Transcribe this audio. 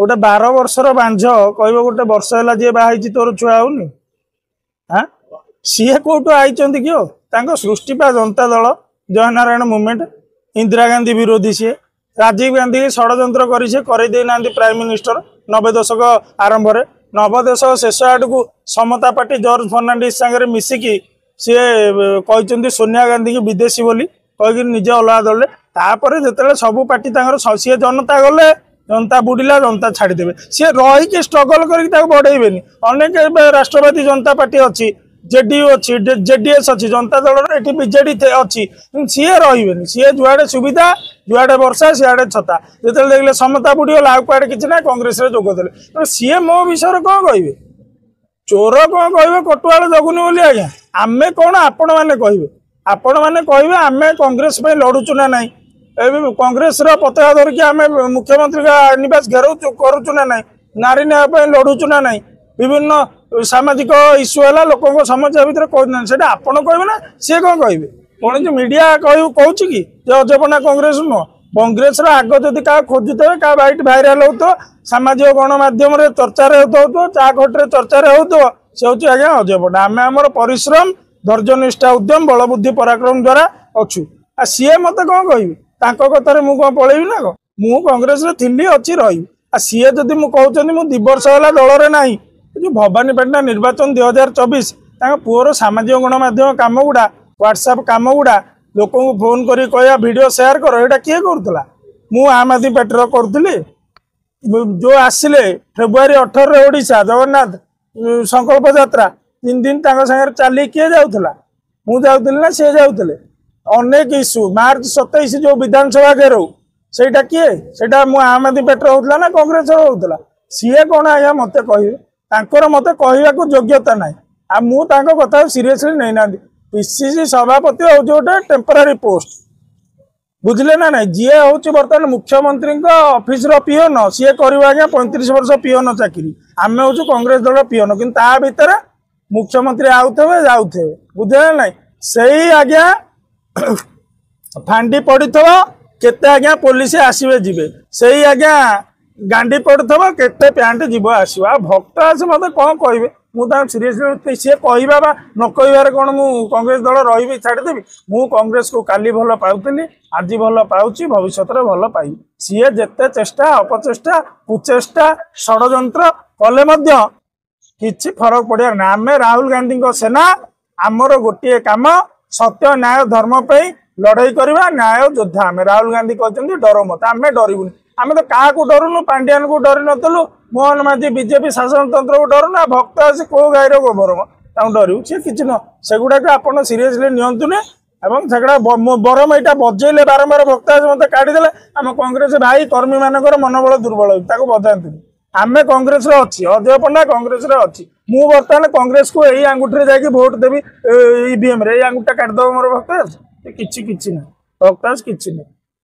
गोटे 12 वर्षर बांझ कह गोटे वर्ष है जी बाहर तोर छुआ होनी हाँ सी कौटू आई कि सृष्टिपा जनता दल जयनारायण मुवमेंट इंदिरा गांधी विरोधी सी राजीव गांधी की षड्यंत्र करना प्राइम मिनिस्टर 90 दशक आरंभ में 90 दशक शेष आड़ को समता पार्टी जॉर्ज फर्नांडिस सागर मिसिकी सी कहते सोनिया गांधी की विदेशी बोली कहीकि निजे अलग दल जो सबू पार्टी सी जनता गले जनता बुड़िला जनता छाड़देवे सी रही स्ट्रगल कर बढ़ेबे अनेक राष्ट्रवादी जनता पार्टी अच्छी जेडीयू अच्छी जेडीएस अच्छी जनता दल ये बीजेडी अच्छी सी रही सी जुआड़े सुविधा जुआड़े वर्षा सियाड़े छता जो देखले समता बुड़ीगला आड़े कि ना कांग्रेस जोगदे सी मो विषय कौन कहे चोर कौन कहे कटुआल जगुनी बोली आज्ञा आमे कौन आपण मैंने कहे आम कांग्रेस लड़ुचु ना ना कांग्रेस पताका धरिकी आम मुख्यमंत्री का निवास घेराव करुचु ना ना नारी न्याय लड़ुचु ना ना विभिन्न सामाजिक इश्यू है लोक समस्या भितर कहते आपण कहे ना सी कौन कहे कौन मीडिया कहूँ कि अजपना कांग्रेस नुह कांग्रेस आग जदि क्या खोजुवे क्या बाइट भाइराल हो सामाजिक गणमाध्यम चर्चार हो चा खटे चर्चार हो सी हूँ आज्ञा अजयपना आम आम परिश्रम धैर्यनिष्ठा उद्यम बलबुद्धि पराक्रम द्वारा अच्छु आ सी मत कौन कह कथार मुझे कौन पलैबी ना मु कांग्रेस थी अच्छी रही सी जदि मुझे 2 वर्ष है दल ना जो भवानीपाटना निर्वाचन 2024 पुअर सामाजिक गणमाध्यम कम गुड़ा व्हाट्सएप कम गुड़ा लोक फोन कर कह वीडियो शेयर कर यहाँ किए करूला मु आम आदमी पार्टी करुली जो आसिले फेब्रुआरी 18 ओडिशा जगन्नाथ संकल्प यात्रा 3 दिन सागर चली किए जाऊला मुझे ना सी जाऊले अनेक इश्यू मार्च 27 जो विधानसभा घेराव सेटा किए सेटा मु आम आदमी पार्टी होता ना कांग्रेस होता सी कौन आज्ञा मत कहे मत कहवाक योग्यता ना आ मु कथा सीरियसली नहीं ना पीसीसी सभापति हूँ गोटे टेम्परारी पोस्ट बुझे ना ना जी हूँ बर्तमान मुख्यमंत्री ऑफिस पीओन सी कर आज्ञा 35 वर्ष पीओन चाकरी आम हूँ कांग्रेस दल पीओन कि भितर मुख्यमंत्री आउे जाऊे बुझे ना से आज्ञा फांडी पड़ी केते आज्ञा पुलिस आसवे जीवे से आज्ञा गांडी पड़ुव केते पैंट जीव आसो आ भक्त आस मत कौन कहे मुझे सीरियसली सी कहवा न कह कौन मु कांग्रेस दल रही छाड़देवी मु कांग्रेस को काली भल पाऊली आज भल पाऊँ भविष्य में भल पाई सी जिते चेष्टा अपचेष्टा कुचेष्टा षड्यंत्र कले किसी फरक पड़ार ना आम राहुल गांधी सेना आमर गोटे कम सत्य न्याय धर्म पे लड़ाई करवा न्याय योद्धा आम राहुल गांधी कहते डर मत आम डरबुनि आम तो क्या डरुनु पांड्यान को डर नु मोहन माझी बीजेपी शासन तंत्र को डरुना भक्त आसी कौ गाईर गोबर डरू सी कि न सेगुड़ाक आप सीरियसली नियंतुनि सेगुड़ा बरम यहाँ बजेले बारंबार भक्त आसी मत काढ़ीदे आम कांग्रेस भाई कर्मी मानकर मनोबल दुर्बल बजातुनि आम कांग्रेस अच्छी अजय पंडा कांग्रेस अच्छी मु बर्तमान कांग्रेस को यही आंगुठी जाकि भोट देवी ईवीएम रे आंगुठा काटिदेव मोर भक्त किसी ना भक्त किसी ना।